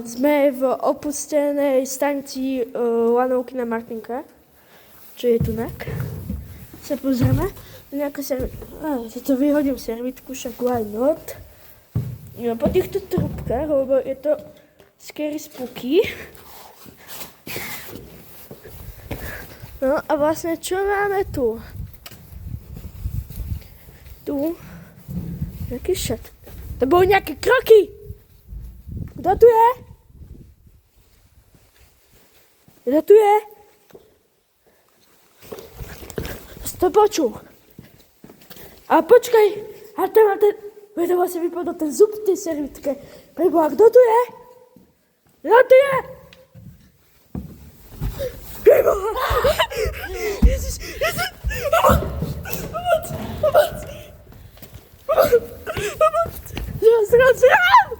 Sme v opustenej stanici Lanovky na Martinke, čo je tunak. Sa pozrieme. Nejaká si to vyhodím servitku, však why not. No, po týchto trúbkach, lebo je to scary spooky. No a vlastne čo máme tu? Tu nejaký šat. To boli nejaké kroky! Kto tu je? Kto tu je? To počul. A počkaj, a ten, to vlastne vypadol ten zub v tej servitke. Preboha, kto tu je? Kto tu je? Preboha! Ježiš! Pomoc! Zraz!